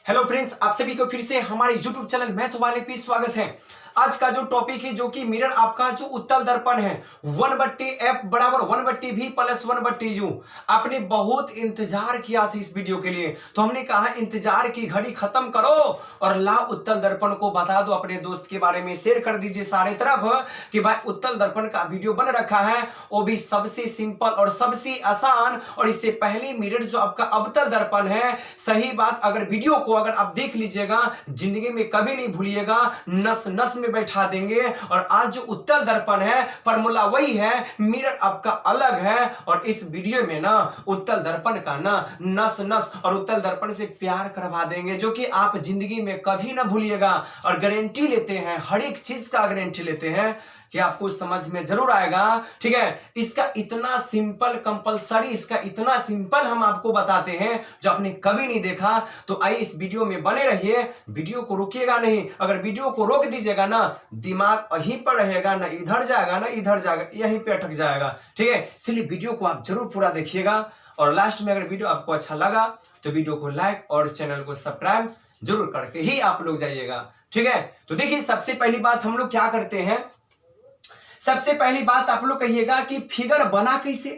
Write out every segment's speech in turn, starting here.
Hello friends, आप सभी को फिर से हमारे YouTube चैनल मैथ वाले पे स्वागत है। आज का जो टॉपिक है जो कि मिरर आपका जो उत्तल दर्पण है 1/f बराबर 1/v प्लस 1/u। आपने बहुत इंतजार किया था इस वीडियो के लिए, तो हमने कहा इंतजार की घड़ी खत्म करो और ला उत्तल दर्पण को बता दो, अपने दोस्त के बारे में शेयर कर दीजिए सारे तरफ कि भाई उत्तल दर्पण का वीडियो बन रखा है, वो भी सबसे सिंपल और सबसे आसान। और इससे पहले मिरर जो आपका अवतल दर्पण है, सही बात, अगर वीडियो को अगर आप देख लीजिएगा जिंदगी में कभी नहीं भूलिएगा, नस नस में बैठा देंगे। और आज जो उत्तल दर्पण है फॉर्मूला वही है, मिरर आपका अलग है। और इस वीडियो में ना उत्तल दर्पण का ना नस नस और उत्तल दर्पण से प्यार करवा देंगे, जो कि आप जिंदगी में कभी ना भूलिएगा। और गारंटी लेते हैं, हर एक चीज का गारंटी लेते हैं कि आपको समझ में जरूर आएगा। ठीक है, इसका इतना सिंपल कंपलसरी, इसका इतना सिंपल हम आपको बताते हैं जो आपने कभी नहीं देखा। तो आइए इस वीडियो में बने रहिए, वीडियो को रोकिएगा नहीं। अगर वीडियो को रोक दीजिएगा ना, दिमाग वहीं पर रहेगा, ना इधर जाएगा ना इधर जाएगा, यहीं पे अटक जाएगा। ठीक है, इसलिए वीडियो को आप जरूर पूरा देखिएगा। और लास्ट में अगर वीडियो आपको अच्छा लगा तो वीडियो को लाइक और चैनल को सब्सक्राइब जरूर करके ही आप लोग जाइएगा। ठीक है, तो देखिए सबसे पहली बात हम लोग क्या करते हैं, सबसे पहली बात आप लोग कहिएगा कि फिगर बना कैसे।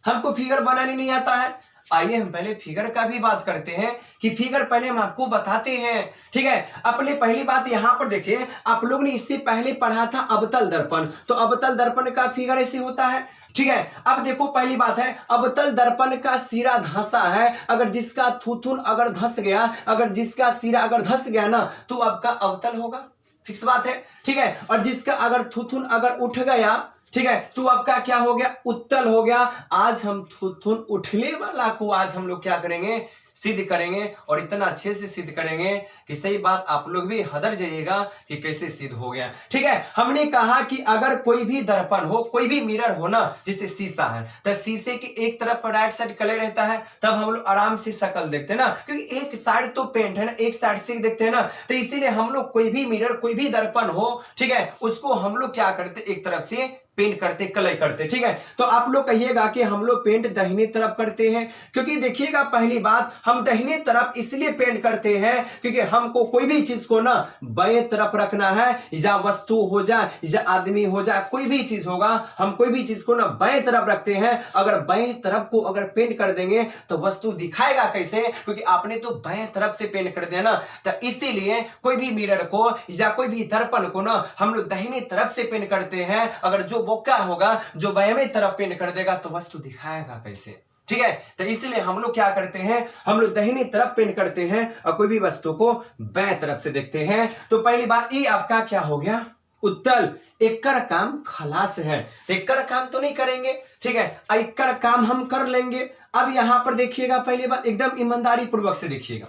हमको फिगर बनाने नहीं आता है। आइए हम पहले फिगर का भी बात करते हैं कि फिगर पहले हम आपको बताते हैं। ठीक है, अपने पहली बात यहां पर देखिए, आप लोग ने इससे पहले पढ़ा था अवतल दर्पण, तो अवतल दर्पण का फिगर ऐसे होता है। ठीक है, अब देखो पहली बात है, अवतल दर्पण का सिरा धंसा है, अगर जिसका थूथुन अगर धंस गया, अगर जिसका सिरा अगर धंस गया ना, तो आपका अवतल होगा, फिक्स बात है। ठीक है, और जिसका अगर थूथुन अगर उठ गया, ठीक है, तो आपका क्या हो गया, उत्तल हो गया। आज हम थूथुन उठने वाला को आज हम लोग क्या करेंगे, सिद्ध करेंगे। और इतना अच्छे से सिद्ध करेंगे कि सही बात आप लोग भी हदर जाइएगा कि कैसे सिद्ध हो गया। ठीक है, हमने कहा कि अगर कोई भी दर्पण हो, कोई भी मिरर हो ना, जैसे शीशा है, तो शीशे की एक तरफ राइट साइड कलर रहता है, तब हम लोग आराम से शक्ल देखते हैं ना, क्योंकि एक साइड तो पेंट है ना, एक साइड से देखते हैं ना। तो इसीलिए हम लोग कोई भी मिरर, कोई भी दर्पण हो, ठीक है, उसको हम लोग क्या करते, एक तरफ से पेंट करते, कलर करते। ठीक है, तो आप लोग कहिएगा कि हम लोग पेंट दाहिने तरफ करते हैं, क्योंकि देखिएगा पहली बात, हम दाहिने तरफ इसलिए पेंट करते हैं क्योंकि हमको कोई भी चीज को ना बाएं तरफ रखना है, या वस्तु हो जाए या आदमी हो जाए, कोई भी चीज होगा, हम कोई भी चीज को ना बाएं तरफ रखते हैं। अगर बाएं तरफ को अगर पेंट कर देंगे तो वस्तु दिखाएगा कैसे, क्योंकि आपने तो बाएं तरफ से पेंट कर दिया ना। तो इसीलिए कोई भी मिरर को या कोई भी दर्पण को ना हम लोग दाहिने तरफ से पेंट करते हैं। अगर जो बोका होगा, जो बाएं तरफ पेंट कर देगा, तो वस्तु दिखाएगा कैसे। ठीक है, तो इसलिए हम लोग क्या करते हैं, हम लोग दाहिनी तरफ पेंट करते हैं और कोई भी वस्तु को बाएं तरफ से देखते हैं। तो पहली बात ये आपका क्या हो गया, उत्तल। एकड़ काम खलास है, एकड़ काम तो नहीं करेंगे। ठीक है, एकड़ काम हम कर लेंगे। अब यहां पर देखिएगा, पहली बात एकदम ईमानदारी पूर्वक से देखिएगा।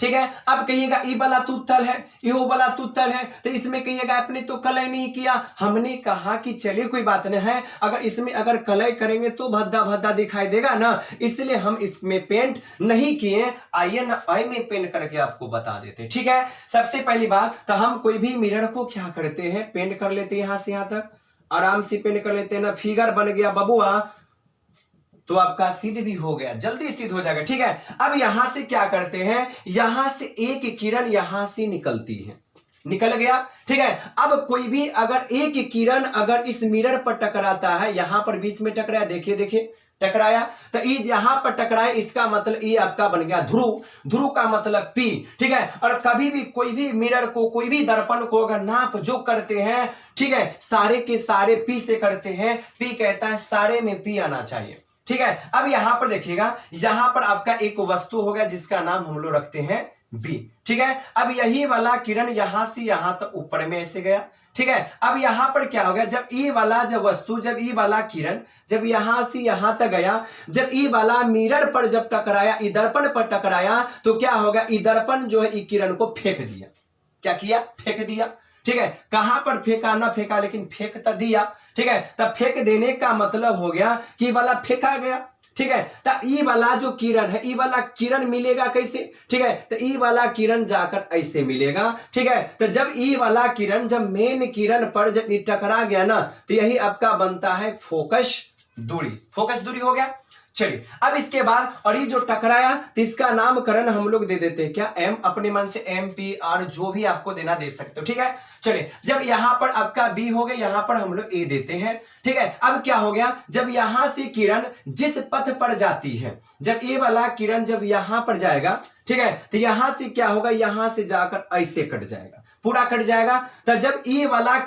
ठीक है, अब कहिएगा ई वाला तुत्तल है, यो वाला तुत्तल है, तो इसमें कहिएगा आपने तो कलय नहीं किया। हमने कहा कि चलिए कोई बात नहीं है, अगर इसमें अगर कलय करेंगे तो भद्दा भद्दा दिखाई देगा ना, इसलिए हम इसमें पेंट नहीं किए। आइए ना, आई में पेंट करके आपको बता देते हैं। ठीक है, सबसे पहली बात तो हम कोई भी मिरर को क्या करते हैं, पेंट कर लेते हैं, यहां से यहां तक आराम से पेंट कर लेते हैं ना। फिगर बन गया बबुआ, तो आपका सिद्ध भी हो गया, जल्दी सिद्ध हो जाएगा। ठीक है, अब यहां से क्या करते हैं, यहां से एक किरण यहां से निकलती है, निकल गया। ठीक है, अब कोई भी अगर एक किरण अगर इस मिरर पर टकराता है, यहां पर बीच में टकराया, देखिए देखिए टकराया, तो ये यहां पर टकराया, इसका मतलब ये आपका बन गया ध्रुव, ध्रुव का मतलब पी। ठीक है, और कभी भी कोई भी मिरर को, कोई भी दर्पण को अगर नाप जो करते हैं, ठीक है, सारे के सारे पी से करते हैं। पी कहता है सारे में पी आना चाहिए। ठीक है, अब यहां पर देखिएगा, यहां पर आपका एक वस्तु हो गया जिसका नाम हम लोग रखते हैं बी। ठीक है, अब यही वाला किरण यहां से यहां तक ऊपर में ऐसे गया। ठीक है, अब यहां पर क्या हो गया, जब ये वाला जब वस्तु, जब ये वाला किरण जब यहां से यहां तक गया, जब ये वाला मिरर पर जब टकराया, ये दर्पण पर टकराया, तो क्या होगा, ये दर्पण जो है ये किरण को फेंक दिया। क्या किया, फेंक दिया। ठीक है, कहां पर फेंका ना फेंका, लेकिन फेंक तो दिया। ठीक है, तब फेंक देने का मतलब हो गया कि वाला फेंका गया। ठीक है, तब ई वाला जो किरण है, ई वाला किरण मिलेगा कैसे। ठीक है, तो ई वाला किरण जाकर ऐसे मिलेगा। ठीक है, तो जब ई वाला किरण जब मेन किरण पर जब टकरा गया ना, तो यही आपका बनता है फोकस दूरी। फोकस दूरी हो गया। चलिए अब इसके बाद, और ये जो टकराया तो इसका नामकरण हम लोग दे देते हैं क्या, एम, अपने मन से एम पी आर जो भी आपको देना दे सकते हो, ठीक है। चलिए जब यहां पर आपका बी हो गया, यहां पर हम लोग ए देते हैं, ठीक है। अब क्या हो गया, जब यहां से किरण जिस पथ पर जाती है, जब ये वाला किरण जब यहां पर जाएगा, ठीक है, तो यहां से क्या होगा, यहां से जाकर ऐसे कट जाएगा, पूरा कट जाएगा। तो जब ये वाला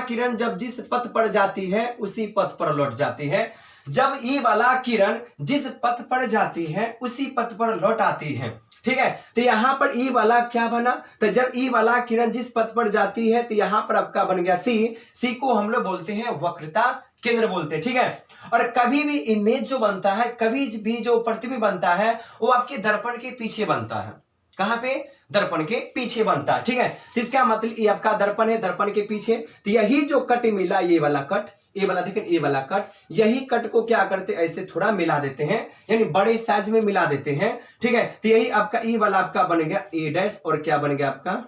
किरण जब जिस पथ पर जाती है उसी पथ पर लौट जाती है, जब ई वाला किरण जिस पथ पर जाती है उसी पथ पर लौट आती है, ठीक है। तो यहां पर ई वाला क्या बना, तो जब ई वाला किरण जिस पथ पर जाती है तो यहां पर आपका बन गया सी, सी को हम लोग बोलते हैं वक्रता केंद्र बोलते हैं, ठीक है। और कभी भी इमेज जो बनता है, कभी भी जो प्रतिबिंब बनता है वो आपके दर्पण के पीछे बनता है, कहां पे, दर्पण के पीछे बनता है, ठीक है। इसका मतलब ये आपका दर्पण है, दर्पण के पीछे, तो यही जो कट मिला, ये वाला कट, ये वाला देखें, ये वाला कट, यही कट को क्या करते, ऐसे थोड़ा मिला देते हैं, यानी बड़े साइज में मिला देते हैं, ठीक है। तो यही आपका ई वाला आपका बन गया ए डैश, और क्या बन गया आपका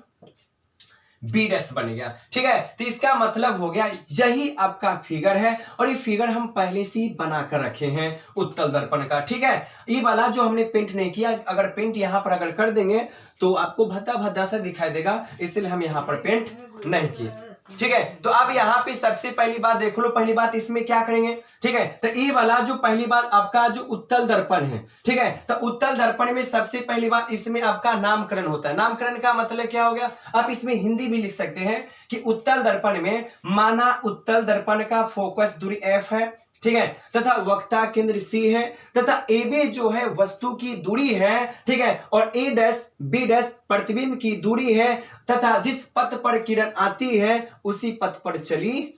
बी डैश बन गया, ठीक है। तो इसका मतलब हो गया यही आपका फिगर है, और ये फिगर हम पहले से ही बना कर रखे हैं उत्तल दर्पण का, ठीक है। ये वाला जो हमने पेंट नहीं किया, अगर पेंट यहां पर अगर कर देंगे तो आपको भद्दा भद्दा सा दिखाई देगा, इसलिए हम यहां पर पेंट नहीं किए, ठीक है। तो अब यहाँ पे सबसे पहली बात देख लो, पहली बात इसमें क्या करेंगे, ठीक है। तो ये वाला जो पहली बात आपका जो उत्तल दर्पण है, ठीक है, तो उत्तल दर्पण में सबसे पहली बात इसमें आपका नामकरण होता है। नामकरण का मतलब क्या हो गया, आप इसमें हिंदी भी लिख सकते हैं कि उत्तल दर्पण में माना उत्तल दर्पण का फोकस दूरी एफ है, ठीक है, तथा वक्ता केंद्र सी है, तथा ए बी जो है वस्तु की दूरी है, ठीक है, और ए डैश बी डैश प्रतिबिंब की दूरी है, तथा जिस पथ पर किरण आती है उसी पथ पर चली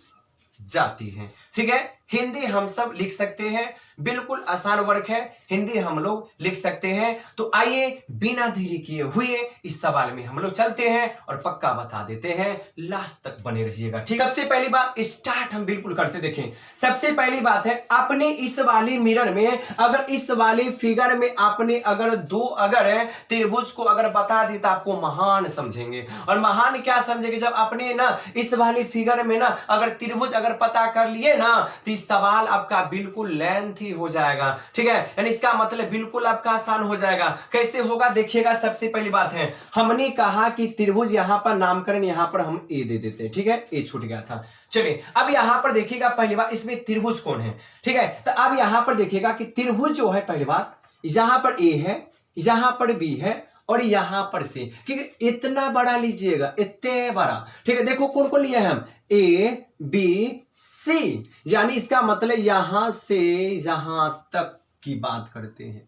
जाती है, ठीक है। हिंदी हम सब लिख सकते हैं, बिल्कुल आसान वर्क है, हिंदी हम लोग लिख सकते हैं। तो आइए बिना देरी किए हुए इस सवाल में हम लोग चलते हैं और पक्का बता देते हैं, लास्ट तक बने रहिएगा, ठीक। सबसे पहली बात स्टार्ट हम बिल्कुल करते, देखें सबसे पहली बात है, आपने इस वाली मिरर में, अगर इस वाली फिगर में आपने अगर दो अगर त्रिभुज को अगर बता दी तो आपको महान समझेंगे। और महान क्या समझेंगे, जब आपने ना इस वाली फिगर में ना अगर त्रिभुज अगर पता कर लिए ना तो इस सवाल आपका बिल्कुल लेंथ हो जाएगा, ठीक है, यानी इसका मतलब बिल्कुल आपका आसान हो जाएगा। कैसे होगा देखिएगा। सबसे पहली बात है, हमने कहा कि त्रिभुज यहां पर नामकरण यहां पर हम ए दे देते हैं, ठीक है, ए छूट गया था। चलिए अब यहां पर देखिएगा, पहली बात इसमें त्रिभुज कौन है, ठीक है। तो अब यहां पर देखिएगा कि त्रिभुज जो है, पहली बात यहां पर ए है, यहां पर बी है, और यहां पर सी, क्योंकि इतना बड़ा लीजिएगा, इतने बड़ा, ठीक है। देखो कौन कौन लिया है हम, ए बी सी, यानी इसका मतलब यहां से यहां तक की बात करते हैं।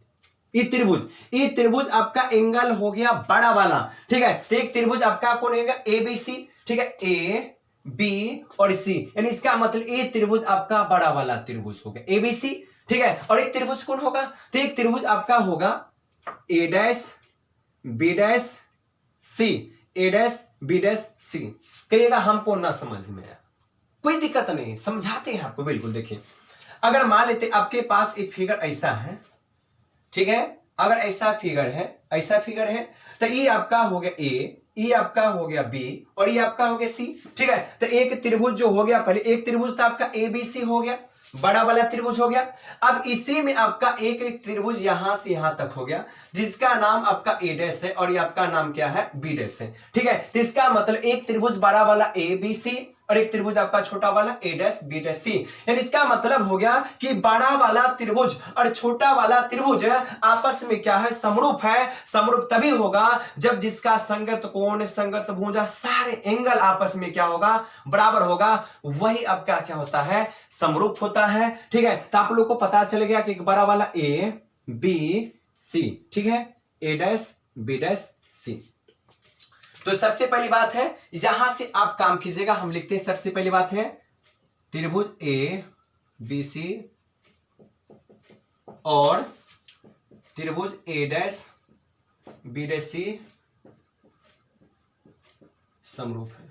ये त्रिभुज आपका एंगल हो गया बड़ा वाला, ठीक है। तो एक त्रिभुज आपका कौन होगा, ए बी सी, ठीक है, ए बी और सी, यानी इसका मतलब ये त्रिभुज आपका बड़ा वाला त्रिभुज हो गया ए बी सी, ठीक है। और एक त्रिभुज कौन होगा, तो एक त्रिभुज आपका होगा ए डैश बी डैश सी, ए डैश बी डैश सी। कहिएगा हमको ना समझ में आया, कोई दिक्कत नहीं, समझाते हैं आपको, बिल्कुल। देखिए अगर मान लेते आपके पास एक फिगर ऐसा है, ठीक है, अगर ऐसा फिगर है तो ये आपका हो गया ए, ये आपका हो गया बी, और ये आपका हो गया सी, ठीक है। तो एक त्रिभुज जो हो गया, पहले एक त्रिभुज था आपका ए बी सी हो गया, बड़ा वाला त्रिभुज हो गया। अब इसी में आपका एक त्रिभुज यहां से यहां तक हो गया, जिसका नाम आपका ए डैश है और ये आपका नाम क्या है, बी डैश है, ठीक है। तो इसका मतलब एक त्रिभुज बड़ा वाला ए बी सी और एक त्रिभुज आपका छोटा वाला ए डैश बी डैश सी, यानी इसका मतलब हो गया कि बड़ा वाला त्रिभुज और छोटा वाला त्रिभुज आपस में क्या है, समरूप है। समरूप तभी होगा जब जिसका संगत कोण, संगत भुजा, सारे एंगल आपस में क्या होगा, बराबर होगा, वही आपका क्या होता है, समरूप होता है, ठीक है। तो आप लोग को पता चल गया कि एक बड़ा वाला ए बी सी, ठीक है, ए डैश बी डैश सी। तो सबसे पहली बात है, यहां से आप काम कीजिएगा, हम लिखते हैं सबसे पहली बात है त्रिभुज ए बी सी और त्रिभुज A dash B dash C समरूप है।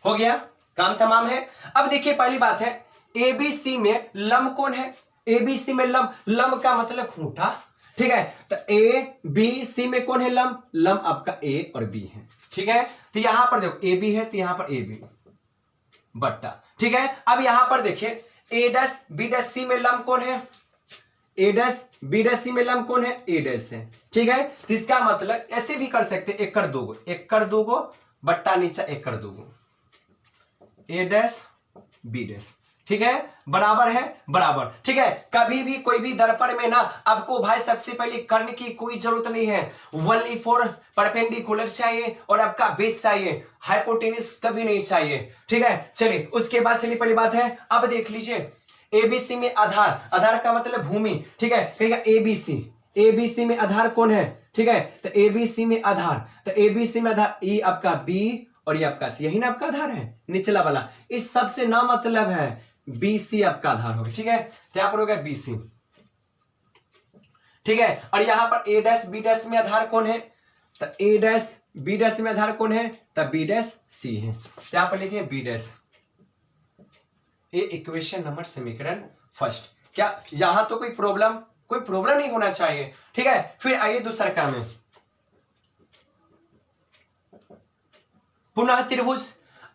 हो गया, काम तमाम है। अब देखिए पहली बात है, ए बी सी में लंब कौन है, ए बी सी में लंब का मतलब खूंटा, ठीक है। तो ए बी सी में कौन है लंब आपका ए और बी है, ठीक है। तो यहां पर देखो ए बी है, तो यहां पर ए बी बट्टा, ठीक है। अब यहां पर देखिए ए डैश बी डैश सी में लंब कौन है, ए डैश बी डैश सी में लंब कौन है, ए डैश है। ठीक है, तो इसका मतलब ऐसे भी कर सकते हैं, 1 कर दोगो बट्टा नीचे 1 कर दोगो, ए डैश बी डैश। ठीक है, बराबर है बराबर। ठीक है, कभी भी कोई भी दर्पण में ना आपको भाई सबसे पहले करने की कोई जरूरत नहीं है, ओनली फॉर परपेंडिकुलर चाहिए और आपका बेस चाहिए, हाइपोटेनिस कभी नहीं चाहिए। ठीक है, चलिए उसके बाद चलिए पहली बात है, अब देख लीजिए एबीसी में आधार, आधार का मतलब भूमि। ठीक है, कहेगा एबीसी, एबीसी में आधार कौन है। ठीक है, तो एबीसी में आधार, तो एबीसी में आधार ई आपका बी और ये आपका सी, यही ना आपका आधार है निचला वाला, इस सबसे ना मतलब है बीसी आपका आधार होगा। ठीक है, तो यहां पर होगा बीसी। ठीक है, और यहां पर ए डैश बी डैश में आधार कौन है, तो ए डैश बी डैश में आधार कौन है, तो बी डैश सी है। तो यहां पर लिखिए बी डैश, ये इक्वेशन नंबर समीकरण फर्स्ट। क्या यहां तो कोई प्रॉब्लम नहीं होना चाहिए। ठीक है, फिर आइए दूसरा काम है, पुनः त्रिभुज।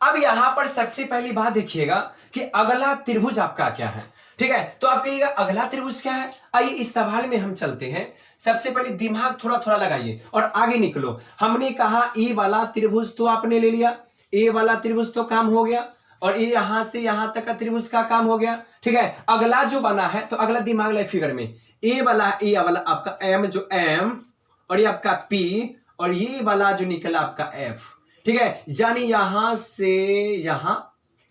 अब यहां पर सबसे पहली बात देखिएगा कि अगला त्रिभुज आपका क्या है। ठीक है, तो आप कहिएगा अगला त्रिभुज क्या है। आइए इस सवाल में हम चलते हैं, सबसे पहले दिमाग थोड़ा थोड़ा लगाइए और आगे निकलो। हमने कहा ए वाला त्रिभुज तो आपने ले लिया, ए वाला त्रिभुज तो काम हो गया, और ये यहां से यहां तक का त्रिभुज का काम हो गया। ठीक है, अगला जो बना है, तो अगला दिमाग लाए फिगर में, ए वाला आपका एम, जो एम और ये आपका पी, और ये वाला जो निकला आपका एफ। ठीक है, यानी यहां से यहां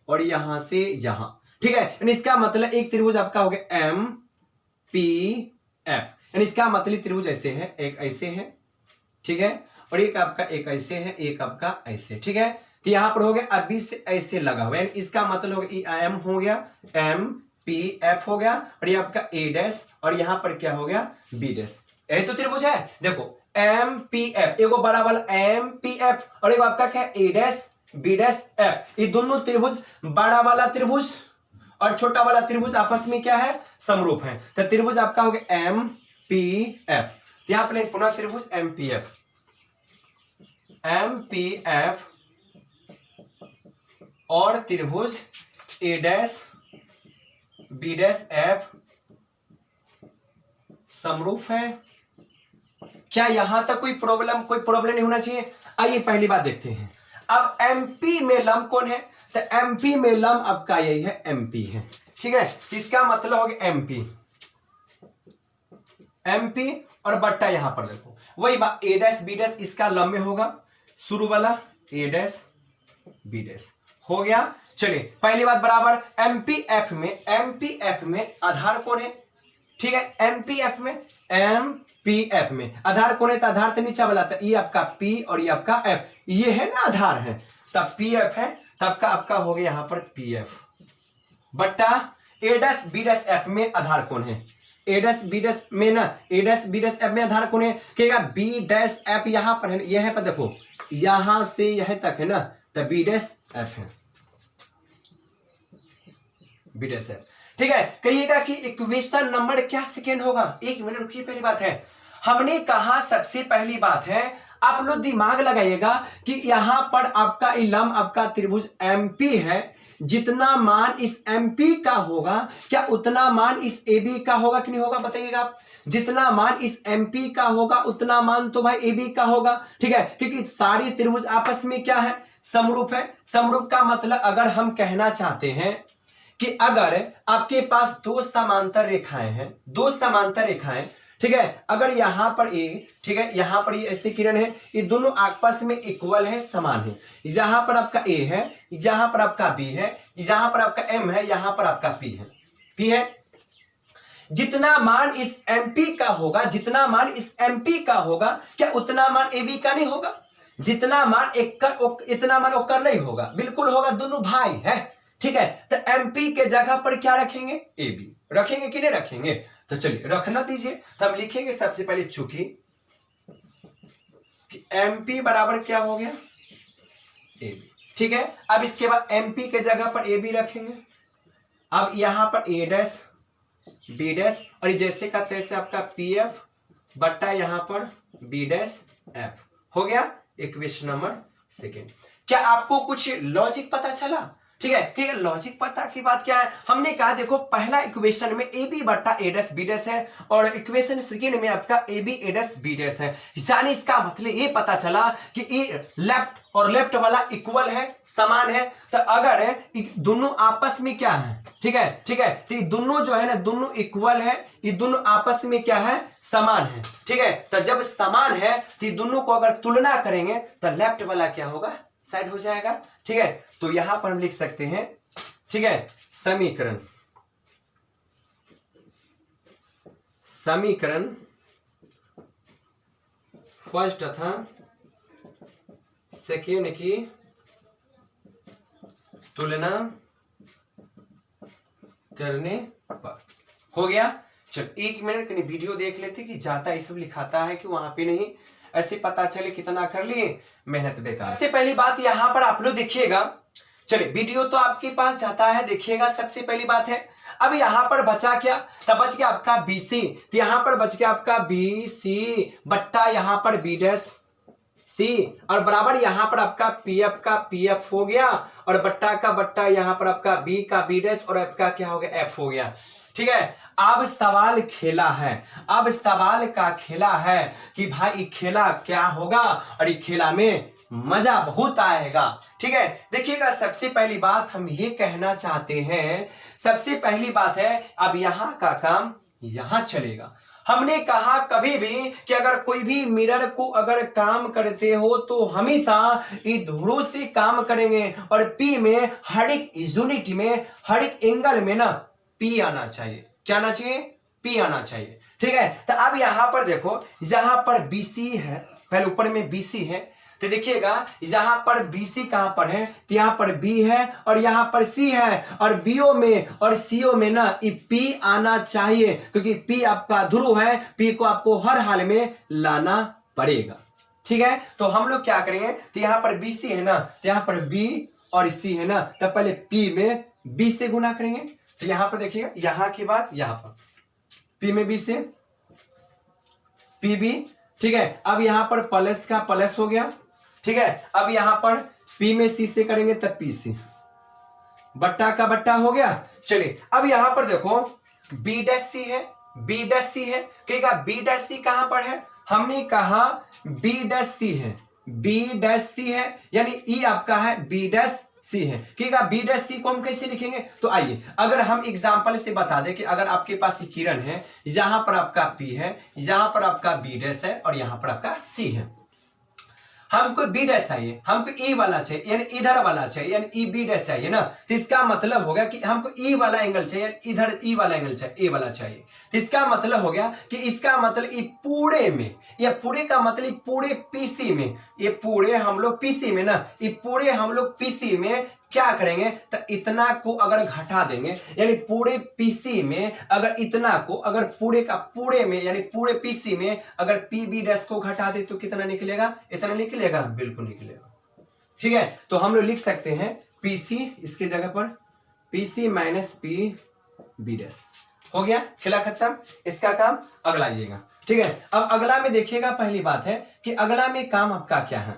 और यहां से यहां। ठीक है, यानी इसका मतलब एक त्रिभुज आपका हो गया एम पी एफ, यानी इसका मतलब त्रिभुज ऐसे है, एक ऐसे है। ठीक है, और एक आपका एक ऐसे है, एक आपका ऐसे। ठीक है, तो यहां पर हो गया अभी से ऐसे लगा हुआ, यानी इसका मतलब हो गया एम हो गया, एम पी एफ हो गया, और ये आपका ए डैश, और यहां पर क्या हो गया बी डैश। यही तो त्रिभुज है। देखो एम पी एफ, एगो बड़ा वाला एम पी एफ और एगो आपका क्या है ए डैश बी डैश एफ, ये दोनों त्रिभुज, बड़ा वाला त्रिभुज और छोटा वाला त्रिभुज आपस में क्या है, समरूप है। तो त्रिभुज आपका हो गया एम पी एफ। यहां पर पुनः त्रिभुज M P F, M P F और त्रिभुज A dash B dash F समरूप है। क्या यहां तक कोई प्रॉब्लम नहीं होना चाहिए। आइए पहली बात देखते हैं, अब एमपी में लंब कौन है, तो एमपी में लंब आपका यही है, एमपी है। ठीक है, इसका मतलब हो गया एमपी और बट्टा यहां पर देखो वही बात, ए डैश बी डैश इसका लंब में होगा, शुरू वाला ए डैश बी डैश हो गया। चलिए पहली बात बराबर, एमपीएफ में आधार कौन है। ठीक है, एमपीएफ में आधार कौन है, तो आधार तो नीचे वाला था, ये आपका पी और ये आपका एफ, ये है ना आधार है, तब पी एफ है, तब का आपका हो गया यहां पर पी एफ बट्टा ए डैश बी डैश एफ में आधार कौन है, ए डैश बी डैश में ना, ए डैश बी डैश एफ में आधार कौन है, कहेगा बी डैश एफ यहां पर है, यह है पर देखो यहां से यह तक है ना, तो बी डैश एफ है, बी डैश एफ। ठीक है, कहिएगा कि इक्वेशन नंबर क्या सेकेंड होगा, 1 मिनट रुकिए। पहली बात है, हमने कहा सबसे पहली बात है, आप लोग दिमाग लगाइएगा कि यहां पर आपका लंब आपका त्रिभुज एमपी है, जितना मान इस एमपी का होगा क्या उतना मान इस एबी का होगा कि नहीं होगा, बताइएगा आप। जितना मान इस एमपी का होगा उतना मान तो भाई एबी का होगा। ठीक है, क्योंकि सारी त्रिभुज आपस में क्या है, समरूप है। समरूप का मतलब अगर हम कहना चाहते हैं कि अगर आपके पास दो समांतर रेखाएं हैं, दो समांतर रेखाएं, ठीक है, अगर यहां पर ए, ठीक है, यहां पर ये ऐसे किरण है, ये दोनों आपस में इक्वल है, समान है। यहां पर आपका ए है, यहां पर आपका बी है, यहां पर आपका एम है, यहां पर आपका पी है। जितना मान इस एमपी का होगा, जितना मान इस एमपी का होगा, क्या उतना मान एबी का नहीं होगा। जितना मान इतना मान ओकर नहीं होगा, बिल्कुल होगा, दोनों भाई है। ठीक है, तो एमपी के जगह पर क्या रखेंगे, एबी रखेंगे कि नहीं रखेंगे, तो चलिए रखना दीजिए। तो हम लिखेंगे सबसे पहले चूंकि एमपी बराबर क्या हो गया, एबी। ठीक है, अब इसके बाद एमपी के जगह पर एबी रखेंगे। अब यहां पर ए डैश बी डैश और जैसे का तैसे आपका पी एफ बट्टा यहां पर बी डैश एफ हो गया इक्वेशन नंबर सेकेंड। क्या आपको कुछ लॉजिक पता चला। ठीक है, कि लॉजिक पता की बात क्या है, हमने कहा देखो पहला इक्वेशन में ए बी बट्टा ए डैश बी डैश है और इक्वेशन सेकेंड में आपका A B A dash B dash है। यानी इसका मतलब ये पता चला कि ए लेफ्ट और लेफ्ट वाला इक्वल है, समान है। तो अगर दोनों आपस में क्या है, ठीक है, तो ये दोनों जो है ना दोनों इक्वल है, ये दोनों आपस में क्या है, समान है। ठीक है, तो जब समान है तो ये दोनों को अगर तुलना करेंगे तो लेफ्ट वाला क्या होगा, साइड हो जाएगा। ठीक है, तो यहां पर हम लिख सकते हैं, ठीक है, समीकरण फर्स्ट तथा सेकेंड की तुलना करने पर हो गया। चल 1 मिनट के लिए वीडियो देख लेते कि जाता ये सब लिखाता है कि वहां पे नहीं, ऐसे पता चले कितना कर लिए, मेहनत बेकार। सबसे पहली बात यहां पर आप लोग देखिएगा, चलिए वीडियो तो आपके पास जाता है, देखिएगा। सबसे पहली बात है अब यहां पर बचा क्या, तब बच गया आपका BC, तो यहां पर बच गया आपका BC बट्टा यहां पर B डैश C और बराबर यहां पर आपका PF का PF हो गया और बट्टा का बट्टा यहां पर आपका B का B डैश और F का क्या हो गया, F हो गया। ठीक है, अब सवाल खेला है, अब सवाल का खेला है कि भाई खेला क्या होगा और ये खेला में मजा बहुत आएगा। ठीक है, देखिएगा सबसे पहली बात हम ये कहना चाहते हैं, सबसे पहली बात है अब यहां का काम यहां चलेगा। हमने कहा कभी भी कि अगर कोई भी मिरर को अगर काम करते हो तो हमेशा ये धुरों से काम करेंगे और P में हर एक यूनिट में हर एक एंगल में ना P आना चाहिए। क्या आना चाहिए, P आना चाहिए। ठीक है, तो अब यहां पर देखो, यहां पर BC है, पहले ऊपर में BC है, तो देखिएगा यहां पर BC कहां पर है, तो यहां पर B है और यहां पर C है और BO में और CO में ना P आना चाहिए, क्योंकि P आपका ध्रुव है, P को आपको हर हाल में लाना पड़ेगा। ठीक है, तो हम लोग क्या करेंगे, तो यहां पर BC है ना, तो यहां पर B और C है ना, तो पहले P में B से गुना करेंगे। तो यहां पर देखिएगा, यहां की बात यहां पर P में B से PB। ठीक है, अब यहां पर प्लस का प्लस हो गया। ठीक है, अब यहां पर P में C से करेंगे तब PC, बट्टा का बट्टा हो गया। चलिए अब यहां पर देखो B डैश C है, B डैश C है, कहेगा B डैश C कहां पर है, हमने कहा B डैश C है, B डैश C है, यानी E आपका है B डैश C है, कहेगा B डैश C को हम कैसे लिखेंगे। तो आइए अगर हम एग्जांपल से बता दें कि अगर आपके पास किरण है, यहां पर आपका P है, यहां पर आपका B डैश है और यहां पर आपका C है, हमको B डैश चाहिए, हमको E वाला चाहिए यानी इधर वाला चाहिए, यानी E B डैश चाहिए ना, तो इसका मतलब हो गया कि हमको E वाला एंगल चाहिए, इधर E वाला एंगल चाहिए, A वाला चाहिए। तो इसका मतलब हो गया कि इसका मतलब ये पूरे में, ये पूरे का मतलब पूरे PC में, ये पूरे हम लोग PC में ना, ये पूरे हम लोग PC में क्या करेंगे, तो इतना को अगर घटा देंगे, यानी पूरे PC में अगर इतना को अगर पूरे का पूरे में यानी पूरे PC में अगर PB डैश को घटा दे तो कितना निकलेगा, इतना निकलेगा, बिल्कुल निकलेगा। ठीक है, तो हम लोग लिख सकते हैं PC, इसके जगह पर PC माइनस PB डैश हो गया, खेला खत्म। इसका काम अगला आइएगा। ठीक है, अब अगला में देखिएगा, पहली बात है कि अगला में काम आपका क्या है।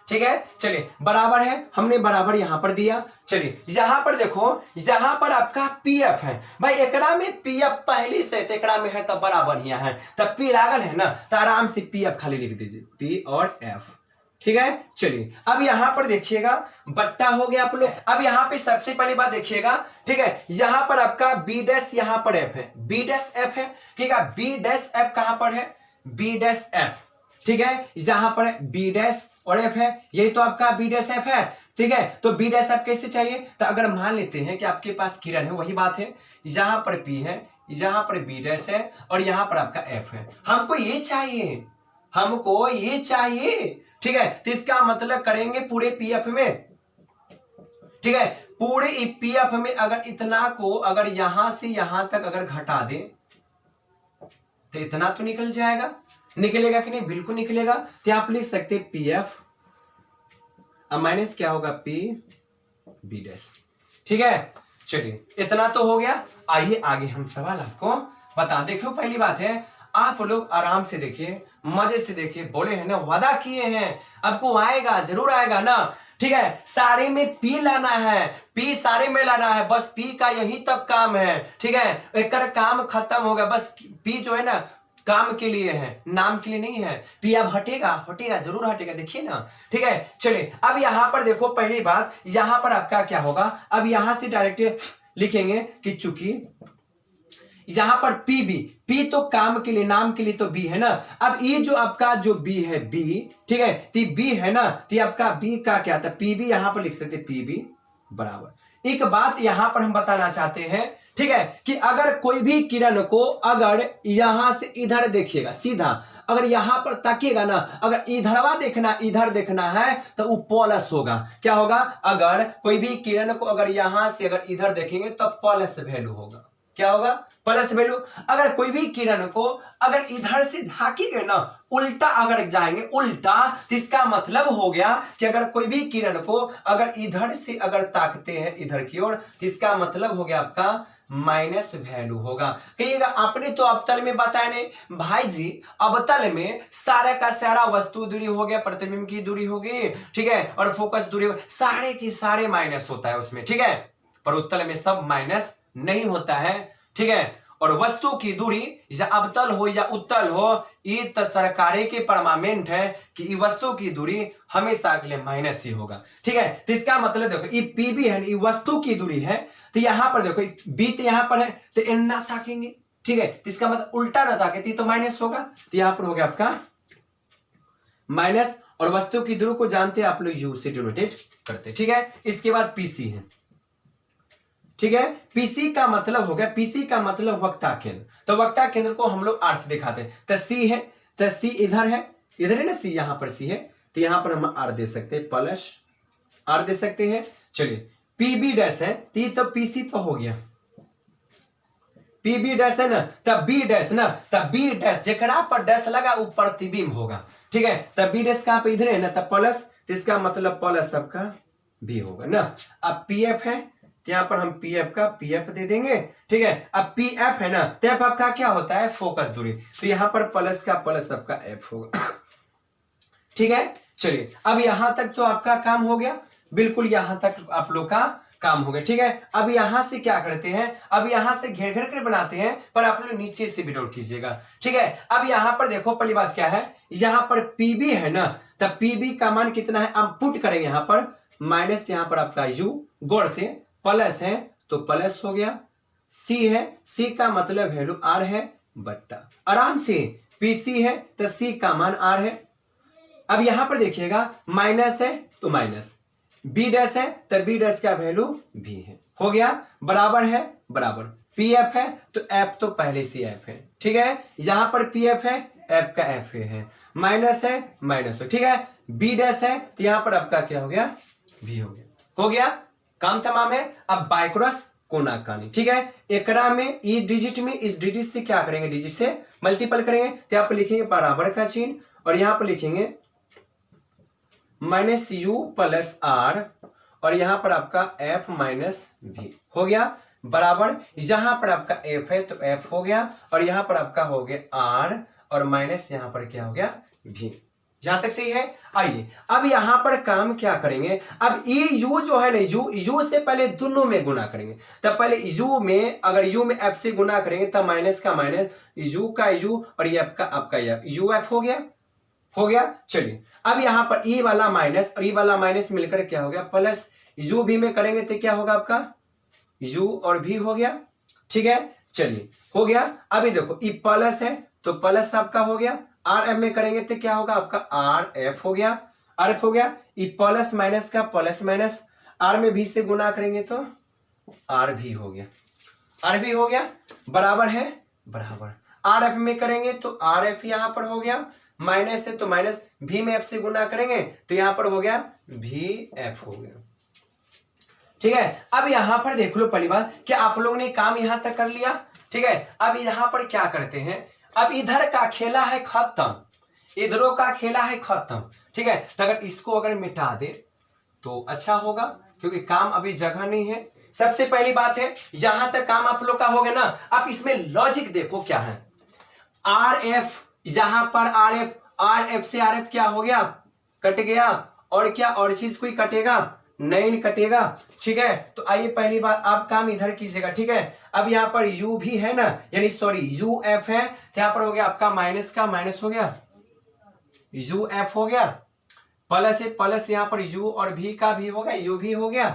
ठीक है, चलिए बराबर है, हमने बराबर यहां पर दिया। चलिए यहां पर देखो, यहां पर आपका PF है, भाई एकरा में PF पहले से तो एकरा में है तब बराबर यहाँ है, तब P लागल है ना, तो आराम से PF खाली लिख दीजिए, P और F। ठीक है, चलिए अब यहां पर देखिएगा बट्टा हो गया आप लोग। अब यहां पे सबसे पहली बात देखिएगा, ठीक है, यहां पर आपका B डैश यहां पर F है, B डैश F है, ठीक है, B डैश F कहां पर है, B डैश F। ठीक है, यहां पर B डैश और F है, यही तो आपका B डैश F है। ठीक है, तो B डैश F कैसे चाहिए, तो अगर मान लेते हैं कि आपके पास किरण है, वही बात है, यहां पर P है, यहां पर B डैश है और यहां पर आपका F है, हमको ये चाहिए, हमको ये चाहिए। ठीक है, तो इसका मतलब करेंगे पूरे PF में। ठीक है, पूरे PF में अगर इतना को अगर यहां से यहां तक अगर घटा दे तो इतना तो निकल जाएगा, निकलेगा कि नहीं, बिल्कुल निकलेगा। तो आप लिख सकते हैं PF अब माइनस क्या होगा PB डैश। ठीक है, चलिए इतना तो हो गया। आइए आगे हम सवाल आपको बता। देखो पहली बात है, आप लोग आराम से देखिए, मजे से देखिए, बोले हैं ना वादा किए हैं आपको आएगा, जरूर आएगा ना। ठीक है, सारे में पी लाना है, पी सारे में लाना है, बस पी का यही तक काम है। ठीक है, एक काम खत्म हो गया, बस पी जो है ना काम के लिए है, नाम के लिए नहीं है। पी अब हटेगा, हटेगा, जरूर हटेगा, देखिए ना। ठीक है, चलिए अब यहां पर देखो, पहली बात यहां पर आपका क्या होगा, अब यहां से डायरेक्ट लिखेंगे कि चूंकि यहां पर पी बी, पी तो काम के लिए, नाम के लिए तो बी है ना। अब ये जो आपका जो बी है, बी, ठीक है, तो बी है ना, तो आपका बी का क्या था, पी बी, यहां पर लिख सकते पी बी बराबर। एक बात यहां पर हम बताना चाहते हैं, ठीक है, कि अगर कोई भी किरण को अगर यहां से इधर देखिएगा सीधा, अगर यहां पर ताकिएगा ना, अगर इधरवा देखना, इधर देखना है तो वो प्लस होगा। क्या होगा, अगर कोई भी किरण को अगर यहां से अगर इधर देखेंगे तो प्लस वैल्यू होगा। क्या होगा, प्लस वैल्यू। अगर कोई भी किरण को अगर इधर से झांकेंगे ना, उल्टा अगर जाएंगे उल्टा, तो इसका मतलब हो गया कि अगर कोई भी किरण को अगर इधर से अगर ताकते हैं इधर की ओर, तो इसका मतलब हो गया आपका माइनस वैल्यू होगा। कहिएगा आपने तो अवतल में बताया नहीं भाई जी, अवतल में सारा का सारा वस्तु दूरी हो गया, प्रतिबिंब की दूरी होगी, ठीक है, और फोकस दूरी हो, सारे की सारे माइनस होता है उसमें। ठीक है, पर उत्तल में सब माइनस नहीं होता है। ठीक है, और वस्तु की दूरी या अवतल हो या उत्तल हो, ये तो सरकारे के परमानेंट है कि वस्तु की दूरी हमेशा के लिए माइनस ही होगा। ठीक है, तो इसका मतलब देखो ये पीबी है, ये वस्तु की दूरी है, तो यहां पर देखो बी तो यहां पर है, तो एन ना ताकेंगे। ठीक है, तो इसका मतलब उल्टा ना ताके तो माइनस होगा, तो यहां पर हो गया आपका माइनस। और वस्तु की दूरी को जानते हैं आप लोग यू से डिनोटेट करते। ठीक है, इसके बाद पीसी है। ठीक है, पीसी का मतलब हो गया, पीसी का मतलब वक्ता केंद्र, तो वक्ता केंद्र को हम लोग आर से दिखाते हैं। तो सी है, तो सी इधर है, इधर है ना सी, यहां पर सी है, तो यहां पर हम आर दे सकते हैं, प्लस आर दे सकते हैं। चलिए पीबी डैश है, तो पीसी तो हो गया, पीबी डैश है ना, तब बी डैश ना, तब बी डैश जेकरा पर डैश लगा वो प्रतिबिंब होगा। ठीक है, तब बी डैश कहां पे, इधर है ना, तब प्लस, इसका मतलब प्लस आपका भी होगा ना। अब पीएफ है, यहां पर हम पीएफ का पीएफ दे देंगे। ठीक है, अब पीएफ है ना, तो एफ आपका क्या होता है, फोकस दूरी, तो यहां पर प्लस का प्लस आपका एफ होगा। ठीक है, चलिए अब यहां तक तो आपका काम हो गया, बिल्कुल यहां तक आप लोग का काम हो गया। ठीक है, अब यहां से क्या करते हैं, अब यहां से घेर घेर कर बनाते हैं, पर आप लोग नीचे से भी नोट कीजिएगा। ठीक है, अब यहां पर देखो पहली बात क्या है, यहां पर पीबी है ना, तब पीबी का मान कितना है, हम पुट करेंगे यहां पर माइनस, यहां पर आपका यू गौर से, प्लस है तो प्लस हो गया, सी है, सी का मतलब वैल्यू आर है बट्टा, आराम से पीसी है तो सी का मान आर है। अब यहां पर देखिएगा माइनस है तो माइनस, बी डैश है तो बी डैश का वैल्यू भी है, हो गया, बराबर है बराबर, पी एफ है तो एफ तो पहले से एफ है। ठीक है, यहां पर पी एफ है, एफ का एफ है, माइनस है माइनस हो। ठीक है, बी डैश है तो यहां पर आपका क्या हो गया, भी हो गया, हो गया, काम तमाम है। अब बाइक्रॉस कोनाकानी। ठीक है, एकरा में ई डिजिट में इस डिजिट से क्या करेंगे, डिजिट से मल्टीपल करेंगे, तो यहाँ पर लिखेंगे बराबर का चिन्ह, और यहां पर लिखेंगे माइनस यू प्लस आर, और यहां पर आपका एफ माइनस भी, हो गया बराबर, यहां पर आपका एफ है तो एफ हो गया, और यहां पर आपका हो गया आर, और माइनस यहां पर क्या हो गया भी। यहां तक सही है। आइए अब यहां पर काम क्या करेंगे, अब ई यू जो है ना, यू से पहले दोनों में गुना करेंगे, तब पहले यू में, अगर यू में एफ से गुना करेंगे तब माइनस का माइनस, यू का यू, और ये एफ का आपका यू एफ हो गया, हो गया। चलिए अब यहां पर ई वाला माइनस और ई वाला माइनस मिलकर क्या हो गया प्लस, यू भी में करेंगे तो क्या होगा आपका यू और भी हो गया। ठीक है, चलिए हो गया। अभी देखो ई प्लस है तो प्लस आपका हो गया, आर एफ में करेंगे तो क्या होगा आपका आर एफ हो गया, आर एफ हो गया। ई प्लस माइनस का प्लस माइनस, आर में भी से गुना करेंगे तो आर भी हो गया, आर भी हो गया, बराबर है बराबर, आर एफ में करेंगे तो आर एफ यहां पर हो गया, माइनस है तो माइनस, भी में एफ से गुना करेंगे तो यहां पर हो गया भी एफ हो गया। ठीक है, अब यहां पर देख लो पहली बात कि आप लोगों ने काम यहां तक कर लिया। ठीक है, अब यहां पर क्या करते हैं, अब इधर का खेला है खत्म, इधरों का खेला है खत्म। ठीक है, तो अगर इसको अगर मिटा दे तो अच्छा होगा, क्योंकि काम अभी जगह नहीं है। सबसे पहली बात है यहां तक काम आप लोग का हो गया ना। अब इसमें लॉजिक देखो क्या है, आर एफ, यहां पर आर एफ से आर एफ क्या हो गया, कट गया, और क्या और चीज कोई कटेगा, नहीं कटेगा, ठीक है। तो आइए पहली बार आप काम इधर कीजिएगा, ठीक है। अब यहाँ पर u भी है ना, यानी सॉरी यू एफ है, तो यहाँ पर हो गया आपका माइनस का माइनस हो गया, यू एफ हो गया, प्लस है प्लस, यहाँ पर u और v का भी हो गया, u भी हो गया,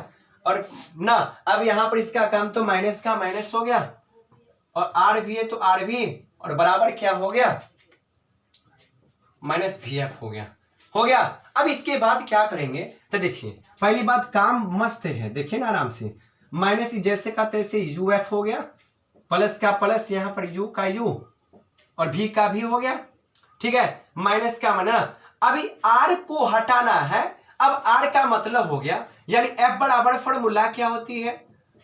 और ना अब यहाँ पर इसका काम तो माइनस का माइनस हो गया, और आर भी है तो आर भी, और बराबर क्या हो गया, माइनस वी एफ हो गया। अब इसके बाद क्या करेंगे, तो देखिए पहली बात काम मस्त है, देखिए ना आराम से, माइनस जैसे का तैसे यू एफ हो गया, प्लस का प्लस, यहाँ पर यू का यू और भी का भी हो गया, ठीक है। माइनस का माना अभी आर को हटाना है, अब आर का मतलब हो गया, यानी एफ बराबर फॉर्मूला क्या होती है,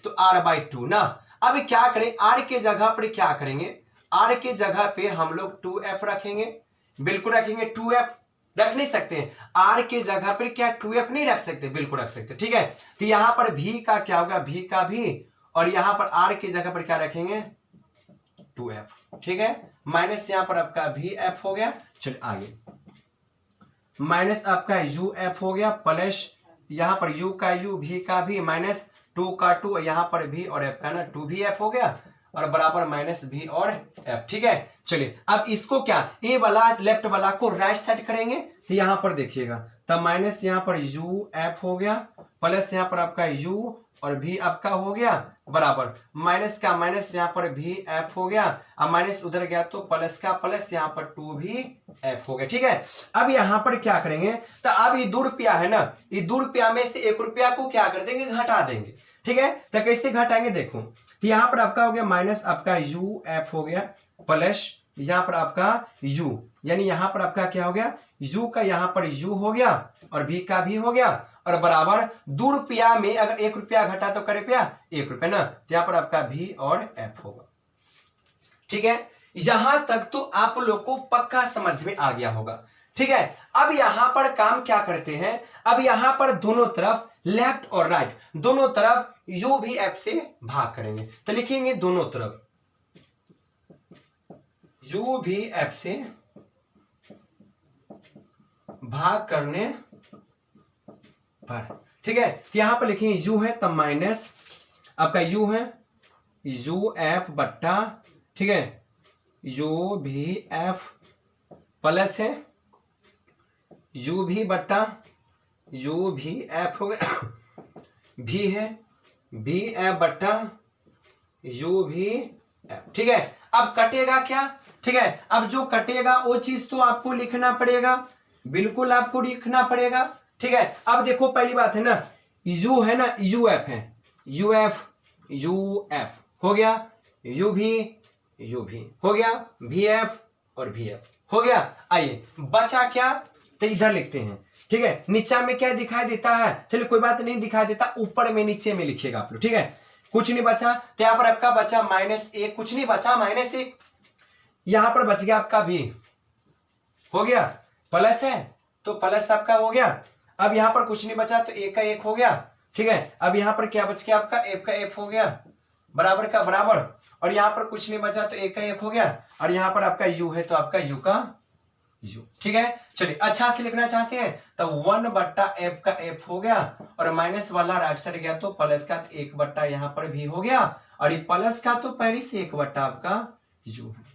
तो r/2 ना। अब क्या करें, आर के जगह पर क्या करेंगे, आर के जगह पे हम लोग 2f रखेंगे, बिल्कुल रखेंगे, 2f रख नहीं सकते, आर के जगह पर क्या 2f नहीं रख सकते, बिल्कुल रख सकते, ठीक है। तो यहां पर भी का क्या होगा, भी का भी, और यहां पर आर के जगह पर क्या रखेंगे, 2f, ठीक है। माइनस यहां पर आपका भी एफ हो गया, चलिए आगे, माइनस आपका यू एफ हो गया, प्लस यहां पर यू का यू, भी का भी, माइनस 2 का 2, यहां पर भी और एफ का ना 2 भी एफ हो गया, और बराबर माइनस भी और एफ, ठीक है। चलिए अब इसको क्या, ए वाला लेफ्ट वाला को राइट साइड करेंगे, तो यहां पर देखिएगा, तब माइनस यहां पर यू एफ हो गया, प्लस यहां पर आपका यू और भी आपका हो गया, बराबर माइनस का माइनस, यहां पर भी एफ हो गया, अब माइनस उधर गया तो प्लस का प्लस, यहां पर 2 भी एफ हो गया, ठीक है। अब यहां पर क्या करेंगे, तो अब ये 2 रुपया है ना, ये 2 रुपया में से 1 रुपया को क्या कर देंगे, घटा देंगे, ठीक है। तो कैसे घटाएंगे, देखो, तो यहां पर आपका हो गया माइनस आपका यू एफ हो गया, प्लस यहां पर आपका u, यानी यहां पर आपका क्या हो गया, u का यहां पर u हो गया, और v का भी हो गया, और बराबर 2 रुपया में अगर 1 रुपया घटा तो करे रुपया 1 रुपया ना, तो यहां पर आपका v और f होगा, ठीक है। यहां तक तो आप लोग को पक्का समझ में आ गया होगा, ठीक है। अब यहां पर काम क्या करते हैं, अब यहां पर दोनों तरफ लेफ्ट और राइट दोनों तरफ u भी f से भाग करेंगे, तो लिखेंगे दोनों तरफ u भी f से भाग करने पर, ठीक है। यहां पर लिखेंगे u है तब माइनस आपका u है u f बट्टा, ठीक है, u भी f प्लस है u भी बट्टा u भी f हो गया, भी है भी f बट्टा u भी f, ठीक है। अब कटेगा क्या, ठीक है, अब जो कटेगा वो चीज तो आपको लिखना पड़ेगा, बिल्कुल आपको लिखना पड़ेगा, ठीक है। अब देखो पहली बात है ना, u है ना, u f है, u f हो गया, u भी हो गया, भी f और भी f हो गया। आइए बचा क्या, तो इधर लिखते हैं, ठीक है। नीचा में क्या दिखाई देता है, चलिए कोई बात नहीं दिखाई देता, ऊपर में नीचे में लिखिएगा आप लोग, ठीक है। कुछ नहीं बचा, तो यहाँ पर आपका बचा -1, कुछ नहीं बचा -1, यहां पर बच गया आपका भी हो गया, प्लस है तो प्लस आपका हो गया, अब यहां पर कुछ नहीं बचा तो 1 का 1 हो गया, ठीक है। अब यहां पर क्या बच गया आपका f का f हो गया, बराबर का बराबर, और यहां पर कुछ नहीं बचा तो 1 का 1 हो गया, और यहां पर आपका u है तो आपका u का u, ठीक है। चलिए अच्छा से लिखना चाहते हैं तो 1 बट्टा f का f हो गया, और माइनस वाला राइट साइड गया तो प्लस का 1 बट्टा यहाँ पर भी हो गया, और ये प्लस का तो पहले से 1 बट्टा आपका u है,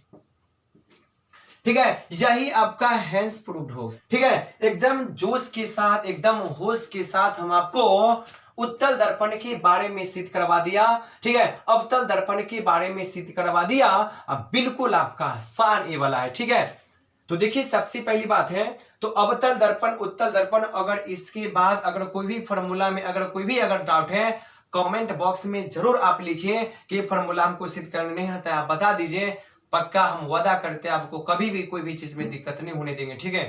ठीक है। यही आपका हैंस प्रूव्ड हो, ठीक है। एकदम जोश के साथ एकदम होश के साथ हम आपको उत्तल दर्पण के बारे में सिद्ध करवा दिया, ठीक है। अवतल दर्पण के बारे में सिद्ध करवा दिया, अब बिल्कुल आपका आसान ए वाला है, ठीक है। तो देखिए सबसे पहली बात है तो अवतल दर्पण उत्तल दर्पण, अगर इसके बाद अगर कोई भी फॉर्मूला में अगर कोई भी अगर डाउट है कमेंट बॉक्स में जरूर आप लिखिए कि फॉर्मूला हमको सिद्ध करने है, तो आप बता दीजिए, पक्का हम वादा करते हैं आपको कभी भी कोई भी चीज में दिक्कत नहीं होने देंगे, ठीक है।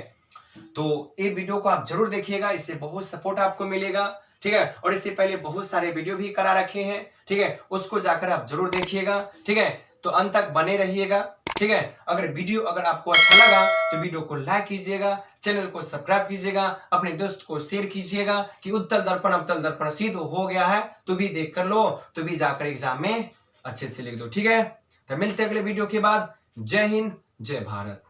तो ये वीडियो को आप जरूर देखिएगा, इससे बहुत सपोर्ट आपको मिलेगा, ठीक है। और इससे पहले बहुत सारे वीडियो भी करा रखे हैं, ठीक है, उसको जाकर आप जरूर देखिएगा, ठीक है। तो अंत तक बने रहिएगा, ठीक है। अगर वीडियो अगर आपको अच्छा लगा तो वीडियो को लाइक कीजिएगा, चैनल को सब्सक्राइब कीजिएगा, अपने दोस्त को शेयर कीजिएगा कि उत्तल दर्पण अवतल दर्पण सिद्ध हो गया है, तो भी देख कर लो, तो भी जाकर एग्जाम में अच्छे से लिख दो, ठीक है। तो मिलते हैं अगले वीडियो के बाद, जय हिंद, जय भारत।